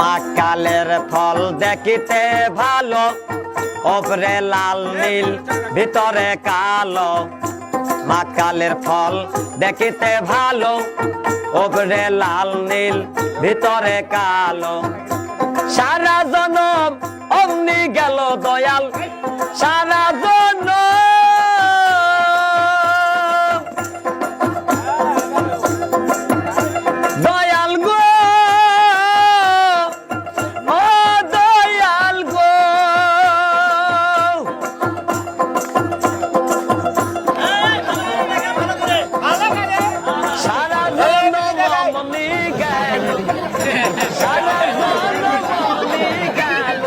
মাকালের ফল দেখিতে ভালো, ওপরে লাল নীল ভিতরে কালো। মাকালের ফল দেখিতে ভালো, ওপরে লাল নীল ভিতরে কালো। সারা জনম অমনি গেল দয়াল, সারা জনম দয়াল গো, ও দয়াল গো। সারা জনম অমনি গেল, সারা জনম অমনি গেল,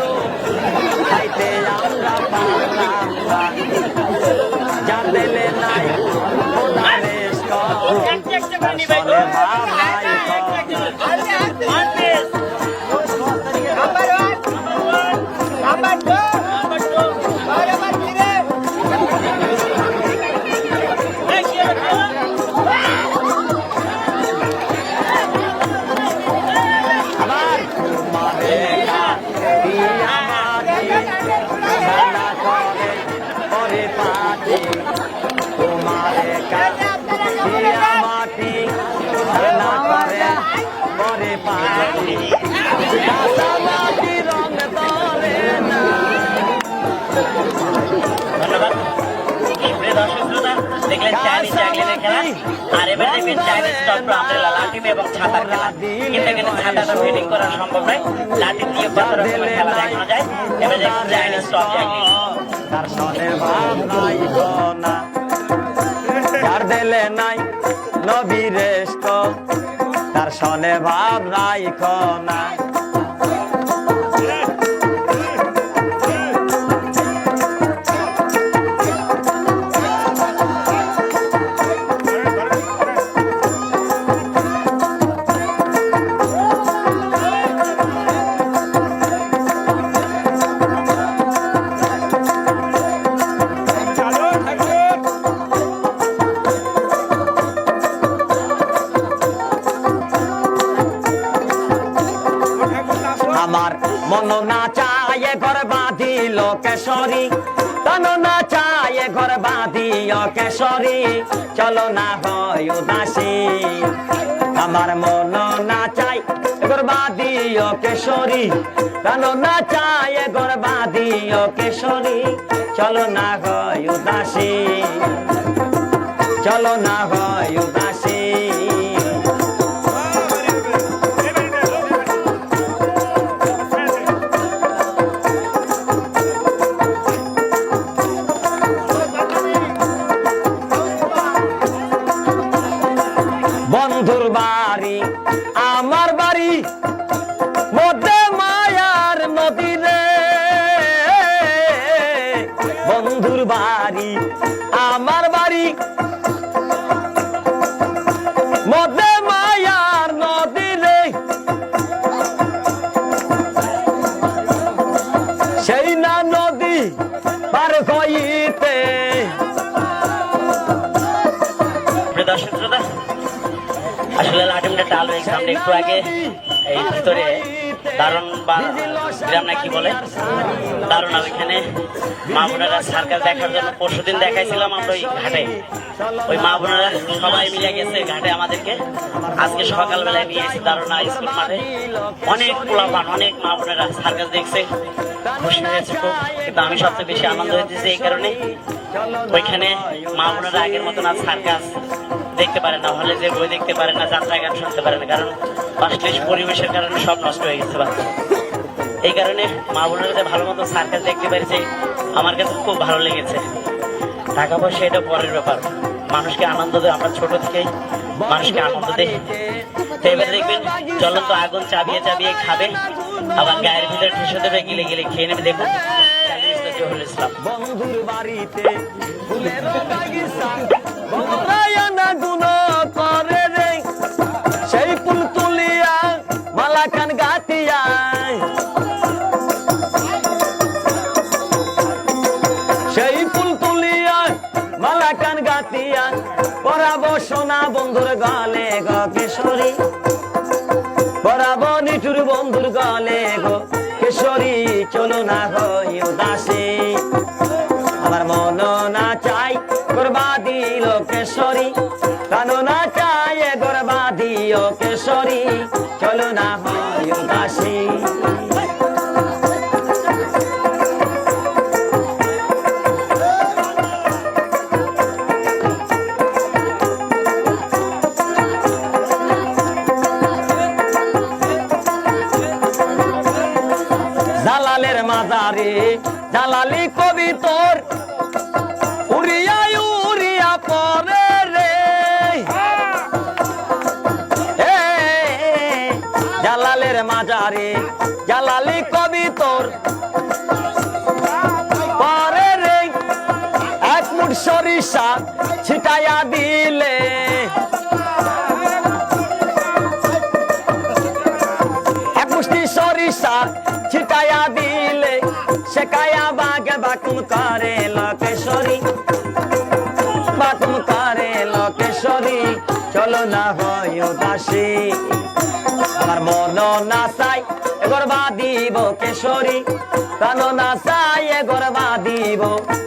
খাইতে আমরা পারলাম না, যা দিলে নাই ওনারেস কলে ভাব নাই। ধন্যবাদ। প্রিয় দর্শক শ্রোতা, দেখলেন চাইনিজ জ্যাগলিনের খেলা। আর এবার দেখবেন চাইনিজ টপ আমব্রেলা লাঠি এবং ছাতার খেলা। কিন্তু এখানে ছাতাটা ফিটিং করা সম্ভব নয়, লাঠি দিয়ে কত রকমের খেলা দেখানো যায়। এবার দেখবেন চাইনিজ টপ জ্যাগলিং। তার সনে ভাব নাই না, যার দিলে নাই নবীরেষ্ট, তার সনে ভাব নাই না। আমার মন না চায় ঘর বাঁধিল কেশরী, তন না চায় ঘর বাঁধিল কেশরী, চলো না হয় উদাসী। আমার মন না চায় ঘর বাঁধিল কেশরী, তন না চায় ঘর বাঁধিল কেশরী, চলো না হয় উদাসী, চলো না হয় উদাসী। বন্ধুর বাড়ি আমার বাড়ি, মধ্যে মায়ার নদী রে। বন্ধুর বাড়ি আমার বাড়ি, মধ্যে মায়ার নদী রে। সেই না নদী পার হইতে। দর্শক শ্রোতা, আসলে লাটিমটা টাল হয়ে সামনে একটু আগে এই ভিতরে দারুণ বা গ্রাম না কি বলে দারুণ, এখানে মা বোনেরা সার্কাস দেখার জন্য পরশুদিন দেখাইছিলাম আমরা ওই ঘাটে। ওই মা বোনেরা সবাই মিলে গেছে ঘাটে আমাদেরকে, আজকে সকালবেলায় নিয়ে এসে দারুণ স্কুল মাঠে অনেক পোলাপান অনেক মা বোনেরা সার্কাস দেখছে, খুশি হয়েছে খুব। কিন্তু আমি সবচেয়ে বেশি আনন্দ হয়েছে এই কারণে, ওইখানে মা বোনেরা আগের মতন আর সার্কাস দেখতে পারে না, হলে যে বই দেখতে পারে না, যাত্রা গান শুনতে পারে না, কারণ অশ্লীল পরিবেশের কারণে সব নষ্ট হয়ে গেছে। এই কারণে মা বোনেরা যে ভালো মতো সার্কাস দেখতে পেরেছে আমার কাছে খুব ভালো লেগেছে। টাকা পয়সা এটা পরের ব্যাপার, মানুষকে আনন্দ দেয়, আমরা ছোট থেকেই মানুষকে আনন্দ দেয়। তো এবারে দেখবেন জ্বলন্ত আগুন চাবিয়ে চাবিয়ে খাবে, আবার গায়ের ভিতরে ঠেসে দেবে, গিলে গিলে খেয়ে নেবে। দেখুন জহুরুল ইসলাম। বন্ধুর বাড়িতে ফুলের বাগিচা সোনা বন্ধুর গলে গো কেশরী, পরাবো নিঠুর বন্ধুর গলে গো কেশরী, চলো না হই উদাসী। আমার মন না চাই গরবা দিল কেশরী, কানো না চাই গরবা দিও কেশরী, চলো না হই উদাসী। জালালের মাজারে জালালি কবি তোর উড়িয়া উড়িয়া পরে রে, জালালের মাজারে জালালি কবি তোর পরে রে, এক মুঠ সরিষা ছিটাইয়া দিলে, এক মুষ্টি সরিষা ছিটাইয়া দিলে, শেখায়া বাগে বাকুম করে লোকেশ্বরী, বাকুম করে লোকেশ্বরী, চলো না হয় উদাসী। আমার মন না চাই গরবা দিব কেশরী, কানো না চাই গরবা দিব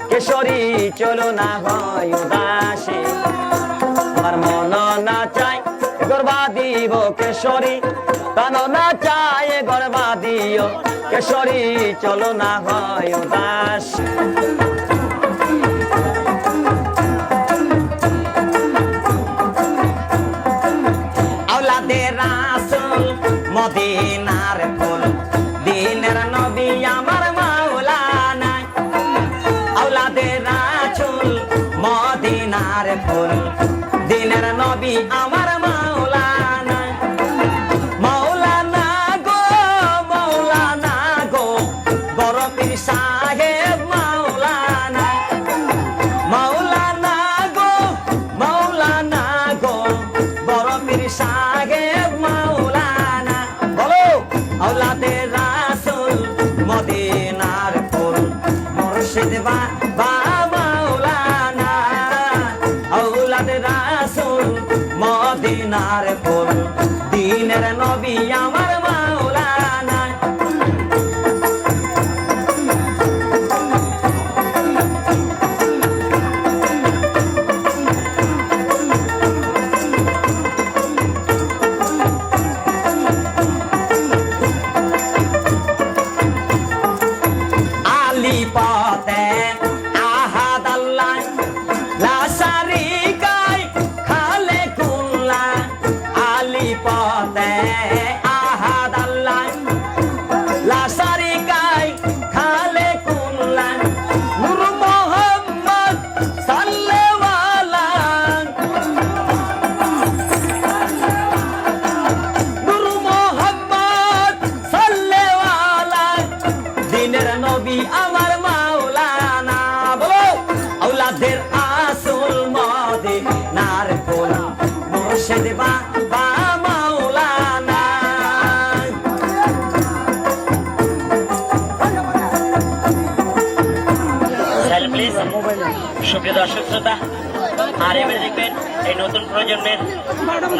কেশরী, চলো না হয় উদাসী। আমার মন না চাই গরবা দিব কেশরী, কানো না চাই গরবা দিও কেশরী, চলো না হয় উদাস। আওলাদে রাসূল মদিনার ফুল, দিনের নবী আমার মাওলানা, আওলাদে রাসূল মদিনার ফুল, দিনের নবী আমার মাওলানা, মাওলানা গো মাওলানা গো বড় পীর সাহেব মাওলানা, মাওলানা গো মাওলানা গো বড় পীর সাহেব মাওলানা, বলো আওলাদে রাসূল মদিনার ফুল, মুর্শিদ বাবা মাওলানা, আওলাদে রাসূল মদিনার ফুল, দিনের নবী আমার মাওলানা। আলী পথে আহাদ আল্লাহ, লা শারীকা খালে কুল্লা, আলী পথে আহাদ আল্লাহ, লা শারীকা খালে কুল্লা, নূর মোহাম্মদ সাল্লেওয়ালা, নূর মোহাম্মদ সাল্লেওয়ালা, দিনের নবী আমার মাওলানা, বলো আওলাদের আসল মদিনার ফুল, মুর্শিদ বাবা মাওলানা। প্লিজ সুপ্রিয় দর্শক শ্রোতা, আর এবারে দেখবেন এই নতুন প্রজন্মের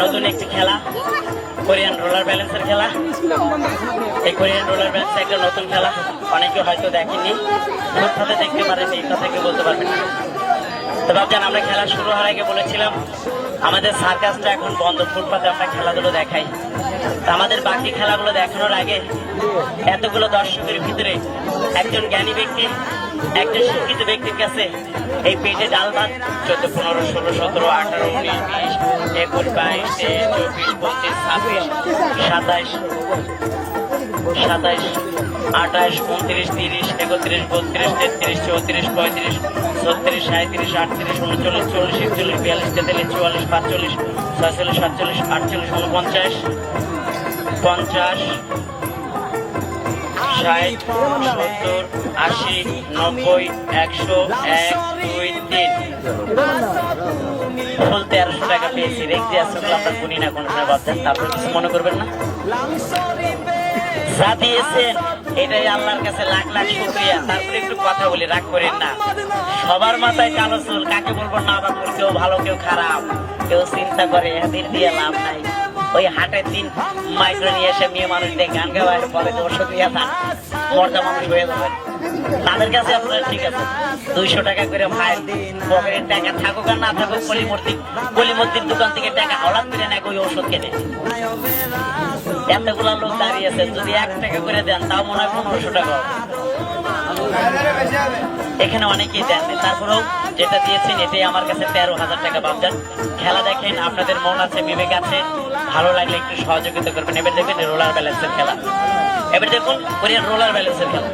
নতুন একটি খেলা, কোরিয়ান রোলার ব্যালেন্সের খেলা। এই কোরিয়ান রোলার ব্যালেন্স একটা নতুন খেলা, অনেকে হয়তো দেখেননি, কোথাতে দেখতে পারেননি, এই কথা কেউ বলতে পারবেন না। তো ভাবছেন আমরা খেলা শুরু হওয়ার আগে বলেছিলাম আমাদের সার্কাসটা এখন বন্ধ, ফুটপাতে আমরা খেলাধুলো দেখাই। তা আমাদের বাকি খেলাগুলো দেখানোর আগে এতগুলো দর্শকের ভিতরে একজন জ্ঞানী ব্যক্তি, একজন শিক্ষিত ব্যক্তির কাছে এই পেটে ডাল ভাত 14, 15, 16, 17, 18, 19, 20, 21, 22, 23, 24, 25, 26, 27, 28, 29, 30, 31, 32, 33, 34, 35, 36, 37, 38, 39, 40, 41, 42, 43, 44, 45, 46, 47, 48, 49, 50, 60, 70, 80, 90, 100, 1, 2, 3, ফুল 1300 টাকা পেয়েছি। দেখতে আসলে আপনার গুনি না কোনো সময় বাচ্চা, তারপর কিছু মনে করবেন না। যা দিয়েছেন এটাই আল্লাহর কাছে লাখ লাখ শুকরিয়া। তারপরে একটু কথা বলি, রাগ করেন না। সবার মাথায় কালো চুল, কাকে বলবো না বাবুর, কেউ ভালো কেউ খারাপ, কেউ চিন্তা করে এদের দিয়ে লাভ নাই। ওই হাটের দিন মাইক্রো নিয়ে এসে মেয়ে মানুষদের গান গাওয়ার পরে দর্শক দিয়ে মর্দা মানুষ হয়ে যাবে। তাদের কাছে আপনারা ঠিক আছে 200 টাকা করে ভাই পকেটের টাকা থাকুক আর না থাকুক, কলিমদ্দির দোকান থেকে টাকা হঠাৎ করে নেয় ওই ওষুধ কেনে। এতগুলা লোক দাঁড়িয়ে আছে, যদি 1 টাকা করে দেন তাও মনে হয় 1500 টাকা হবে। এখানে অনেকেই দেন, তারপরেও যেটা দিয়েছেন এটাই আমার কাছে 13,000 টাকা পাবেন। খেলা দেখেন, আপনাদের মন আছে, বিবেক আছে, ভালো লাগলে একটু সহযোগিতা করবেন। এবার দেখবেন রোলার ব্যালেন্সের খেলা, এবার দেখুন কোরিয়ান রোলার ব্যালেন্সের খেলা।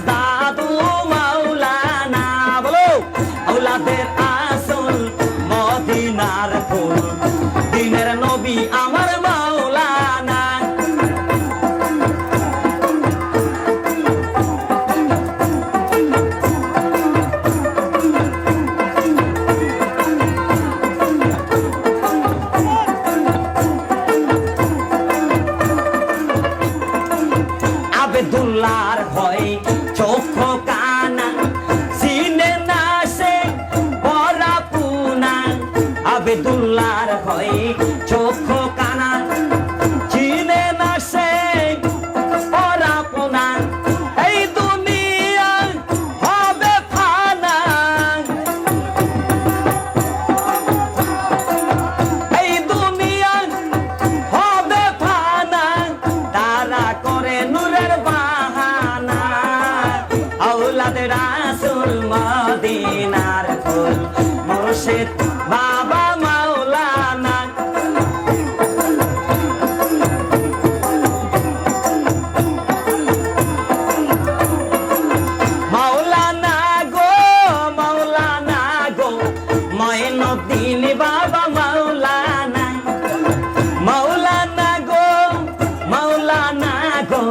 দাদু মাওলানা বলো আওলাদের আসল মদিনার ফুল, দিনের নবী আমার মাওলানা। আবেদুল্লাহর হয় চোখ কানা, সিনে না সে বড়া পুনা। আবেদুল্লাহর হয় চোখ কানা, চিনে না সে বড়া পুনা। এই দুনিয়া হবে ফানা, এই দুনিয়া হবে ফানা। তারা করে নূরের বাহানা, আওলাদের রাসূল মদিনার ফুল, মুর্শিদ বাবা মাওলানা। মাওলানা গো, মাওলানা গো, মঈনুদ্দিন বাবা মাওলানা। মাওলানা গো, মাওলানা গো,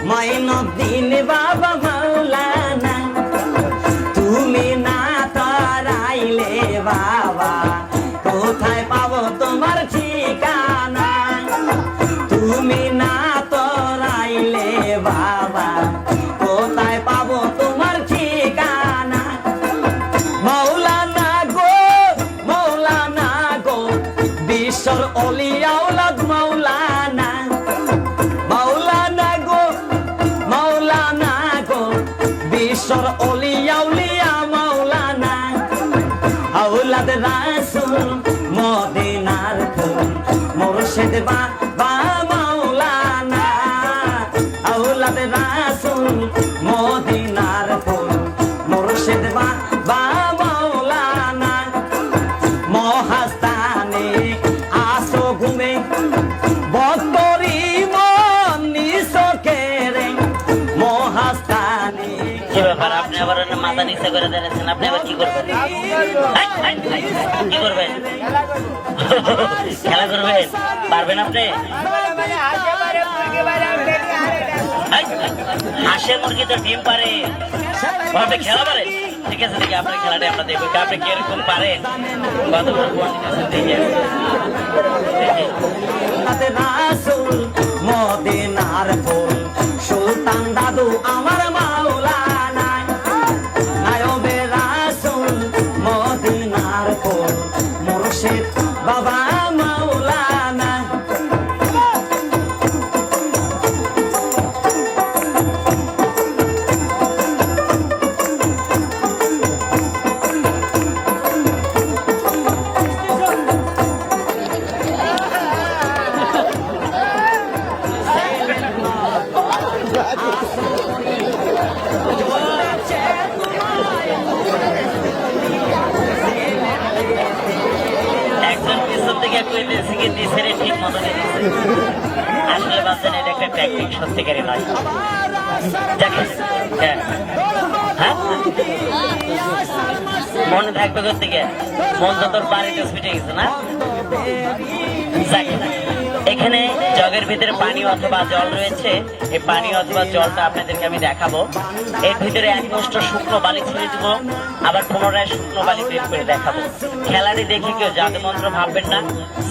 মঈনুদ্দিন বাবা মাওলানা। তুমি না তারাইলে বাবা, কোথায় পাবো তোমার ঠিকানা? তুমি না তারাইলে বাবা, কোথায় পাবো তোমার ঠিকানা? মাওলানা গো, মাওলানা গো, বিশ্বর অলি আওলাদ মাওলানা। মাওলানা গো, মাওলানা গো, বিশ্বর অলি আউলিয়া মাওলানা। আওলাদ রাসূল মদিনার ফুল, মুর্শিদ বাবা মাওলানা। আওলাদ রাসূল মদিনার ফুল, মুর্শিদ বাবা মাওলানা। মহাস্থানে আসো ঘুমে বতরি মন নিসকেরে, মহাস্থানে। কি ব্যাপার, আপনি আবার মাথা নিচে করে দাঁড়িয়েছেন, আপনি আবার কি করবেন? কি করবেন? খেলা করবেন? পারবেন আপনি? হাঁসের মুরগি তো ডিম পারে, আপনি খেলা পারেন? ঠিক আছে, ঠিক আছে, আপনার খেলাটা আমরা দেখবো আপনি কিরকম পারেন। রাসূল মদিনার ফুল, সুলতান দাদু আমার মাওলানা। নায়বে রাসূল মদিনার ফুল, মুর্শিদ বাবা মাওলানা। একজন পিছন থেকে ঠিক মতো আসলে ভাবছেন এটা একটা টেকনিক, সত্যিকারই নয়। হ্যাঁ, মনে থাকবে কোথেকে? মন তো তোর বাড়িতে ছুটে গেছে না? যাক, এখানে জগের ভিতরে পানি অথবা জল রয়েছে। এই পানি অথবা জলটা আপনাদেরকে আমি দেখাবো। এর ভিতরে এক মুষ্ট শুকনো বালি ছেড়ে দিব, আবার পুনরায় শুকনো বালি বের করে দেখাবো। খেলাটি দেখে কেউ জাদু মন্ত্র ভাববেন না।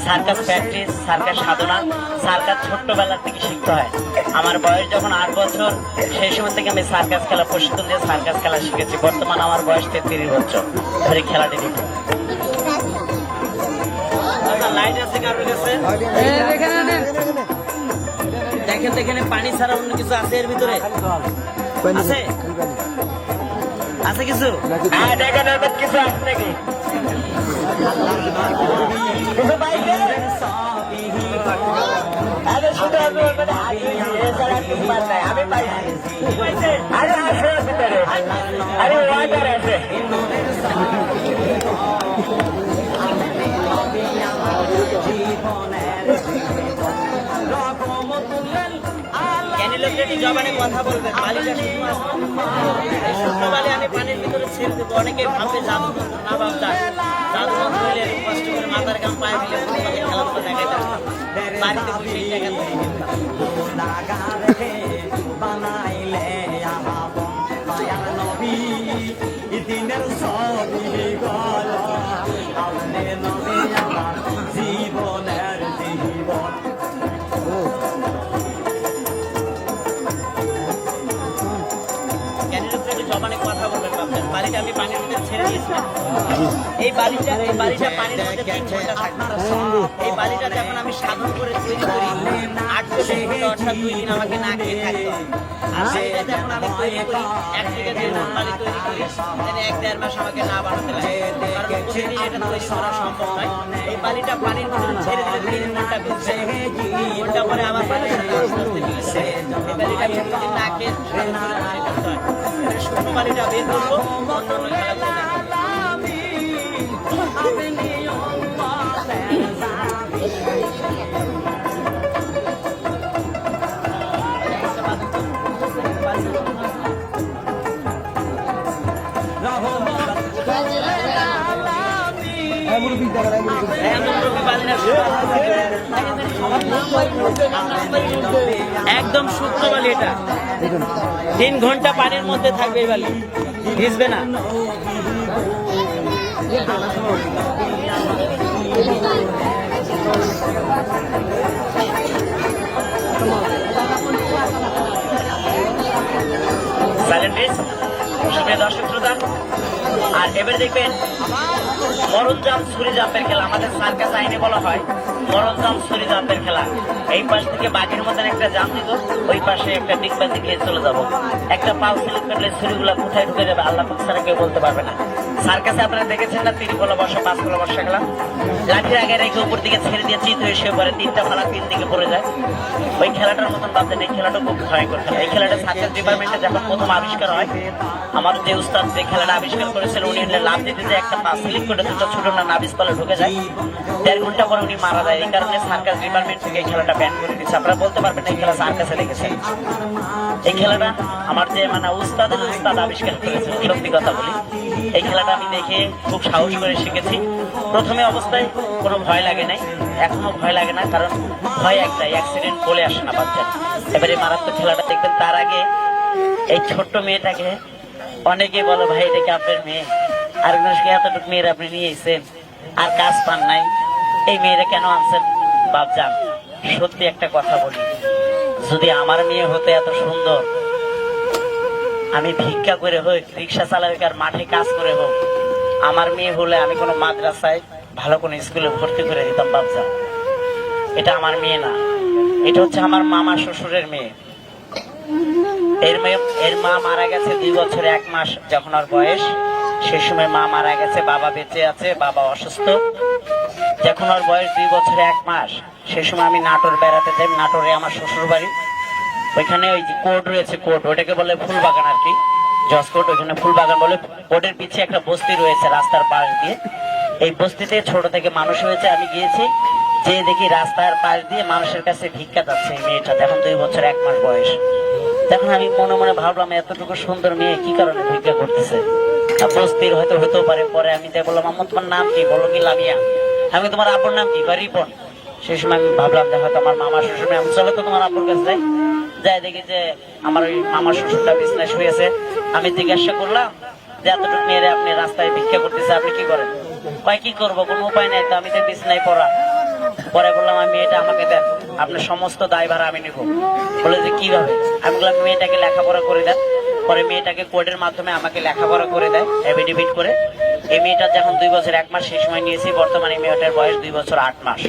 সার্কাস প্র্যাকটিস, সার্কাস সাধনা, সার্কাস ছোট্টবেলার থেকে শিখতে হয়। আমার বয়স যখন 8 বছর, সেই সময় থেকে আমি সার্কাস খেলা প্রশিক্ষণ দিয়ে সার্কাস খেলা শিখেছি। বর্তমানে আমার বয়স 33 বছর। ধরে খেলাটি দেখুন। লাইট আছে কারোর কাছে? দেখেন তো এখানে পানি ছাড়া অন্য কিছু আছে এর ভিতরে? আছে? আছে কিছু? হ্যাঁ, দেখেন এর ভিতরে কিছু আছে নাকি? কিছু পাইছে? আরে শুধু আমি ওখানে হাজির এছাড়া কিছু পার নাই। আমি পাইছি। আরে আছে ওর ভিতরে। আরে ওয়াটার আছে। জবানে কথা বলবেন, বালিটা শুকনো বালি আমি পানির ভিতরে ছেড়ে দেবো। অনেকে ভাবে জাদু না ভাবটা জাদু মন্ত্র হইলে কষ্ট করে মাথার গাম পায়ে দিলে খেলাধুলা দেখাইতে বাড়িতে বসে এই জায়গা বানাইলে জীবনের জীবন জবানে কথা বলবেন ভাবছেন। বালিটা আমি পানির ভিতরে ছেড়ে দিয়েছিলাম। এই বালিটা পানির মধ্যে 3 ঘন্টা থাকবে। এই বালিটা যখন আমি সাধন করে তৈরি করি 8 থেকে 10 ঘন্টা, অর্থাৎ 2 দিন আমাকে না খেয়ে থাকতে হয়। আর সেটা যখন আমি তৈরি করি 1 থেকে 1.5 টন বালি তৈরি করি, তাহলে 1-1.5 মাস আমাকে না বানাতে লাগে। কারণ প্রতিদিন এটা তৈরি করা সম্ভব নয়। এই বালিটা পানির ভিতরে ছেড়ে দিলে 3 ঘন্টা ভিজবে। 3 ঘন্টা পরে আমার বালিটা আস্তে আস্তে ভিজে যায়। এই বালিটা প্রতিদিন না খেয়ে সাধন করে তৈরি করতে হয়। শুকনো বালিটা বের করবো, অন্য অন্য খেলাগুলো একদম শুকনো বালি। এটা 3 ঘন্টা পানির মধ্যে থাকবে। এই বালি ভিজবে না। দর্শক শ্রোতা, আর এবারে দেখবেন মরণজাম ছুরি জাম্পের খেলা। আমাদের সার্কাস আইনে বলা হয় মরণজাম ছুরি জাম্পের খেলা। এই পাশ থেকে বাঘের মতন একটা জাম দিত, ওই পাশে একটা ডিগবাজি খেয়ে চলে যাবো। একটা পাও স্লিপ করলে ছুরিগুলা কোথায় ঢুকে যাবে আল্লাহ পাক ছাড়া কেউ বলতে পারবে না। সার্কাসে আপনারা দেখেছেন না 3 কলা বসা 5 কলা বসা খেলা? লাঠির আগে রেখে উপর দিকে ছেড়ে দিয়ে চিত হয়ে শুয়ে পড়ে, 3টা ফালা 3 দিকে পড়ে যায়। ওই খেলাটার মতন ভাবছেন এই খেলাটা খুব ভয়ঙ্কর খেলা। এই খেলাটা সার্কাস ডিপার্টমেন্টে যখন প্রথম আবিষ্কার হয়, আমার যে উস্তাদ যে খেলাটা আবিষ্কার করেছিল উনি লাভ দিতে যে একটা পা স্লিপ করে 2টা ছোট না নাবিস্তলে ঢুকে যায়। 1.5 ঘন্টা পরে উনি মারা যায়। এই কারণে সার্কাস ডিপার্টমেন্ট থেকে এই খেলাটা ব্যান করে দিচ্ছে। আপনারা বলতে পারবেন এই খেলা সার্কাসে দেখেছেন। এই খেলাটা আমার যে উস্তাদের উস্তাদ আবিষ্কার করেছে, সত্যি কথা বলি এই খেলাটা আমি দেখে খুব সাহস করে শিখেছি। প্রথমে অবস্থায় কোনো ভয় লাগে নাই, এখনো ভয় লাগে না, কারণ ভয় একটাই, অ্যাক্সিডেন্ট বলে আসে না বাচ্চা। এবারে মারাত্মক খেলাটা দেখবেন। তার আগে এই ছোট্ট মেয়েটাকে অনেকে বলো ভাই এটাকে আপনার মেয়ে, আর এতটুকু মেয়ের আপনি নিয়ে এসেছেন আর কাজ পান নাই, এই মেয়েরা কেন আনছেন? বাপজান সত্যি একটা কথা বলি, যদি আমার মেয়ে হতে এত সুন্দর, আমি ভিক্ষা করে হোক, রিক্সা চালাবে আর মাঠে কাজ করে হোক, আমার মেয়ে হলে আমি কোনো মাদ্রাসায় ভালো কোনো স্কুলে ভর্তি করে দিতাম বাপজান। এটা আমার মেয়ে না, এটা হচ্ছে আমার মামা শ্বশুরের মেয়ে। এর মা মারা গেছে 2 বছর 1 মাস যখন ওর বয়স, সে সময় মা মারা গেছে, বাবা বেঁচে আছে, বাবা অসুস্থ। যখন ওর বয়স 2 বছর 1 মাস, সে সময় আমি নাটোর বেড়াতে যাই। নাটোরে আমার শ্বশুর বাড়ি, ওইখানে ওই যে কোর্ট রয়েছে, কোর্ট ওটাকে বলে ফুলবাগান আর কি, জসকোট, ওইখানে ফুলবাগান বলে। কোর্টের পিছিয়ে একটা বস্তি রয়েছে রাস্তার পাশ দিয়ে। এই বস্তিতে ছোট থেকে মানুষ হয়েছে। আমি গিয়েছি, যে দেখি রাস্তার পাশ দিয়ে মানুষের কাছে ভিক্ষা যাচ্ছে এই মেয়েটা, যখন 2 বছর 1 মাস বয়স। তখন আমি মনে মনে ভাবলাম এতটুকু সুন্দর মেয়ে কি কারণে ভিক্ষা করতেছে, বস্তির হয়তো হতেও পারে। পরে আমি তাই বললাম, আম্মা তোমার নাম কি? বলো কি লামিয়া। আমি তোমার আব্বুর নাম কি? রিপন। সেই সময় আমি ভাবলাম যে হয়তো আমার মামা শ্বশুর আমি চলো তো তোমার আব্বুর কাছে যাই। যাই দেখি যে আমার ওই মামা শ্বশুরটা বিজনেস হয়েছে। আমি জিজ্ঞাসা করলাম যে এতটুকু মেয়েরে আপনি রাস্তায় ভিক্ষা করতেছে, আপনি কি করেন? কয় কি করবো, কোনো উপায় নাই, তো আমি তো বিছনায় পড়া। পরে বললাম আমি মেয়েটা আমাকে দেন, আপনার সমস্ত দায়ভার আমি নিব। বলে যে কিভাবে? আমি বললাম মেয়েটাকে লেখাপড়া করে দেন। পরে মেয়েটাকে কোর্টের মাধ্যমে আমাকে লেখাপড়া করে দেয় এফিডেভিট করে। এই মেয়েটার যখন 2 বছর 1 মাস সেই সময় নিয়েছি, বর্তমানে মেয়েটার বয়স 2 বছর 8 মাস।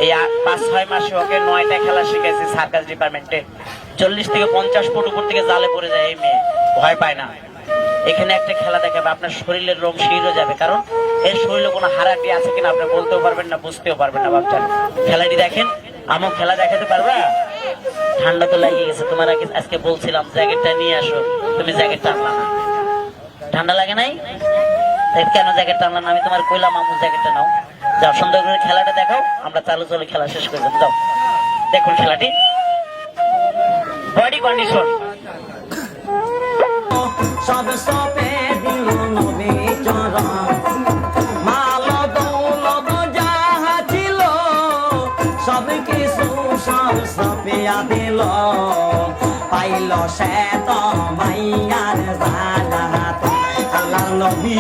এই 5-6 মাসে ওকে 9টা খেলা শিখেছি সার্কাস ডিপার্টমেন্টে। 40 থেকে 50 ফুট উপর থেকে জালে পড়ে যায় এই মেয়ে, ভয় পায় না। এখানে একটা খেলা দেখাবে, আপনার শরীরের রং শিরও যাবে, কারণ এর শরীরে কোনো হারাটি আছে কিনা আপনি বলতেও পারবেন না, বুঝতেও পারবেন না। বাচ্চারা খেলাটি দেখেন, আমার খেলা দেখাতে পারবা? ঠান্ডা তো লাগিয়ে গেছে, তোমার আজকে বলছিলাম জ্যাকেটটা নিয়ে আসো, তুমি জ্যাকেট টানলা না। ঠান্ডা লাগে নাই? কেন জ্যাকেট টানলা না? আমি তোমার কইলাম আমু জ্যাকেটটা নাও। যাও সুন্দর করে খেলাটা দেখাও, আমরা চালু চলে খেলা শেষ করে দেব। যাও দেখুন খেলাটি। বডি কন্ডিশন সব সপে দিল নবী চরণ, মাল দৌলত যাহা ছিল সব কিছু সব সপিয়া দিল। পাইল সে তো মাইয়ার জান্নাত, আল্লাহর নবী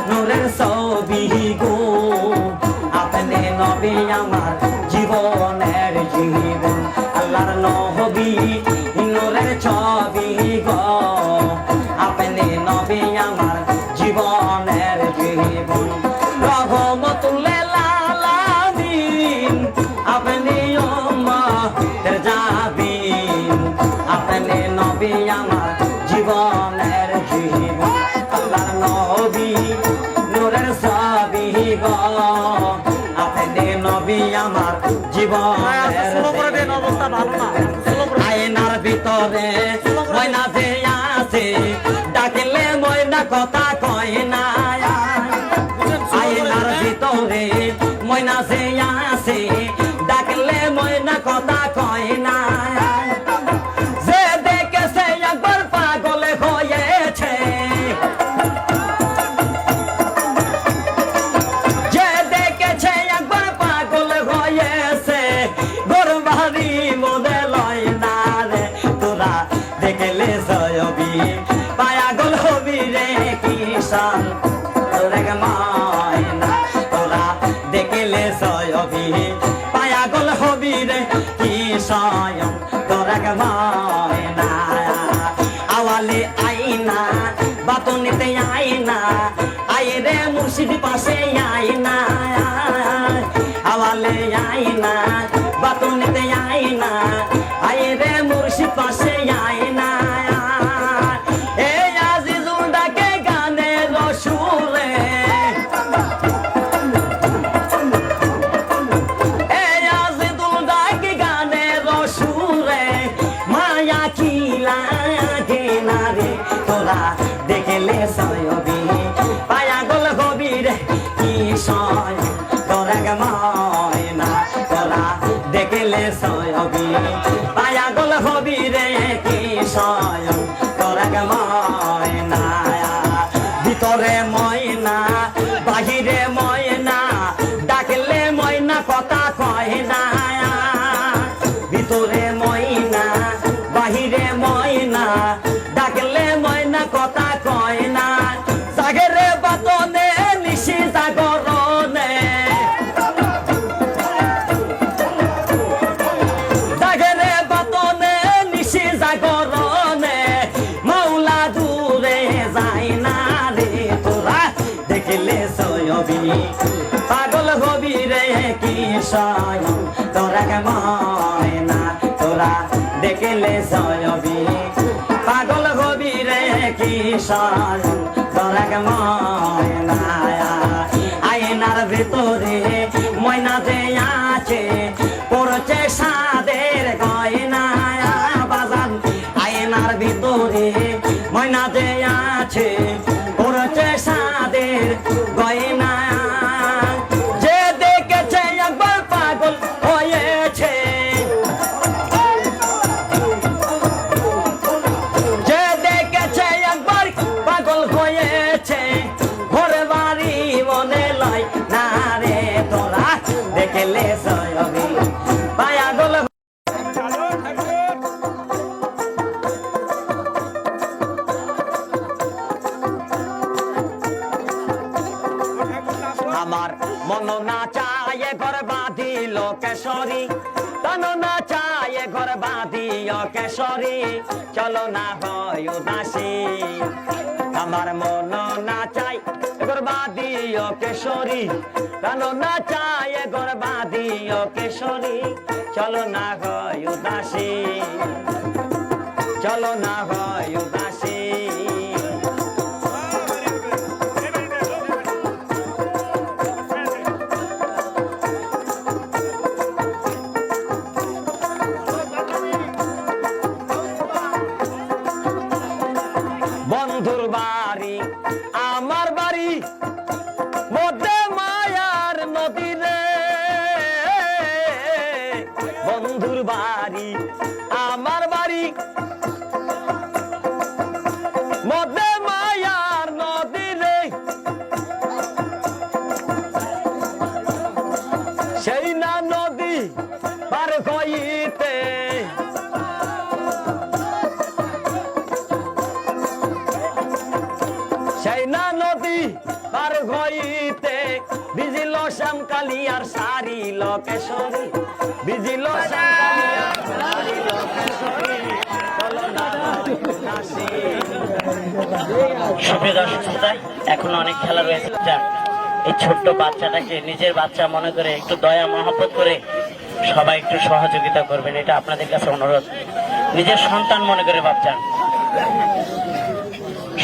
নূরের ছবি গো, আপনি নবী আমার জীবনের জীবন। আল্লাহর নবী নূরের ছবি গো, আপনি নবী আমার জীবনের জীবন। রহমতুল্লিল আলামিন আপনি উম্মতের জাবিন, আপনি নবী আমার জীবনের জীবন। আল্লাহর নবী নূরের ছবি গো, আপনি নবী আমার জীবনের অবস্থা ভালো না। আয়নার ভিতরে ময়না যে আছে, ডাকলে ময়না কথা কয় না। আয়নার ভিতরে ময়না যে আছে, ডাকলে ময়না কথা কয় না। যে দেখেছে একবার পাগল হয়েছে, যে দেখেছে একবার পাগল হয়েছে, গোরবাড়ি মনে লয় না রে। তোরা দেখলে সয়বি পাগল হবি রে কিষান, তোরা ময়না তোরা দেখলে সয়বি পাগল হবি রে কিষান, তোরা ময়না। আওয়ালে আইনা বাতনিতে আইনা, আই রে মুর্শিদ পাশে আইনা। আওয়ালে আইনা বাতনিতে আইনা, আই রে মুর্শিদ পাশে আইনা। এই আজিজুল ডাকে গানের সুরে, এই আজিজুল ডাকে গানের সুরে, মায়া কি লাগে না রে। তোরা দেখলে সয়বি পাগল হবি রে কিষান, তোরা ময়না তোরা দেখলে সয়বি পাগল হবি রে কিষান, তোরা ময়না। ভিতরে ময়না বাহিরে ময়না, ডাকলে ময়না কথা কয় না। ভিতরে ময়না বাহিরে ময়না, ডাকলে ময়না কথা কয় না। জাগরে বাতনে নিশি জাগরণে, জাগরে বাতনে নিশি জাগরণে, মাওলা দূরে যায় না রে। তোরা দেখলে সয়বি পাগল হবি রে কিষান, তোরা ময়না তোরা দেখলে সয়বি পাগল হবি রে কিষান, তোরা ময়না। আয়নার ভিতরে ময়না যে আছে, পড়ছে সাদের গয়না বাজান। আয়নার ভিতরে ময়না যে আছে, পড়ছে সাদের গয়না। যে দেখেছে একবার পাগল হয়েছে, যে দেখেছে একবার পাগল হয়েছে, ঘরে বাড়ি মনে লয় না রে। তোরা দেখলে আমার মন না চায় ঘর বাঁধিল কেশরী তন না চায় ঘর বাঁধিও কেশরী চলো না হয় উদাসী আমার মন না চাই ঘর বাঁধিও কেশরী তন না চায় ঘর বাঁধিও কেশরী চলো না হয় উদাসী চলো না হয় উদাসী বন্ধুর বাড়ি আমার বাড়ি মধ্যে মায়ার নদী রে বন্ধুর বাড়ি আমার বাড়ি মধ্যে মায়ার নদী রে সেই না নদী পার হইতে সেই না নদী পার হইতে বিজিল শ্যামকালী আর সারিল কেশরী বিজিল শ্যামকালী আর সারিল কেশরী চলো না উদাসী সুপ্রিয় দর্শক শ্রোতা, এখনো অনেক খেলা রয়েছে। যান, এই ছোট্ট বাচ্চাটাকে নিজের বাচ্চা মনে করে একটু দয়া মহব্বত করে সবাই একটু সহযোগিতা করবেন, এটা আপনাদের কাছে অনুরোধ। নিজের সন্তান মনে করে বাচ্চান,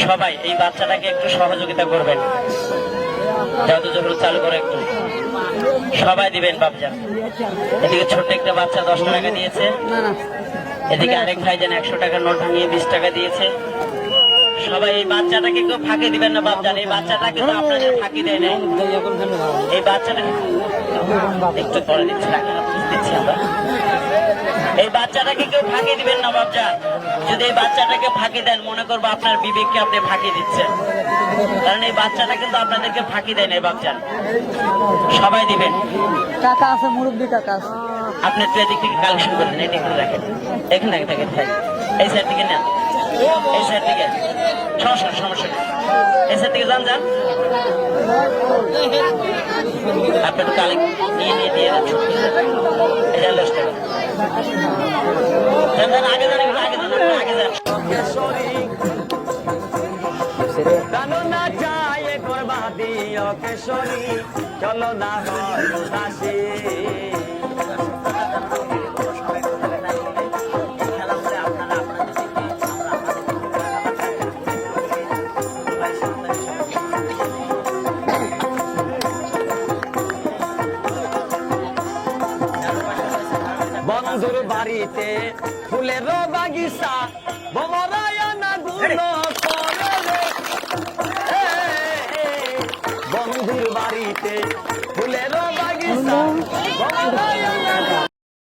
সবাই এই বাচ্চাটাকে একটু সহযোগিতা করবেন। যত জোর চালু করে একটু সবাই দিবেন বাপজান। এদিকে ছোট্ট একটা বাচ্চা 10 টাকা দিয়েছে, এদিকে আরেক ভাইজান 100 টাকার নোট ভাঙিয়ে 20 টাকা দিয়েছে। সবাই এই বাচ্চাটাকে কেউ ফাঁকি দিবেন না বাপজান, এই বাচ্চাটাকে তো আপনাদের ফাঁকি দেয় নাই। এই বাচ্চাটাকে একটু পরে দিচ্ছি, দিচ্ছি আমরা। এই বাচ্চাটাকে কেউ ফাঁকি দিবেন না বাপজান, যদি এই বাচ্চাটাকে ফাঁকি দেন মনে করবো আপনার বিবেককে আপনি ফাঁকি দিচ্ছেন, কারণ এই বাচ্চাটা কিন্তু আপনাদেরকে ফাঁকি দেয় না বাপজান। সবাই দিবেন, টাকা আছে, মুরব্বী টাকা আছে। আপনি একটু এদিক থেকে কালেকশন করেন, এদিক থেকে রাখেন, এখানে থাকেন, এই সাইড থেকে নেন, এই সাইড থেকে সমস্যা নেই, এই সাইড থেকে যান যান। আপনি একটু কালেক্ট নিয়ে দিয়ে এটা 10 টাকা। আগে যান, আগে যান। তন না চায় ঘর বাঁধিও কেশরী চলো না হয় উদাসী বন্ধুর বাড়িতে ফুলের বাগিচা ভমরায়না গুণ করে রে বন্ধুর বাড়িতে ফুলের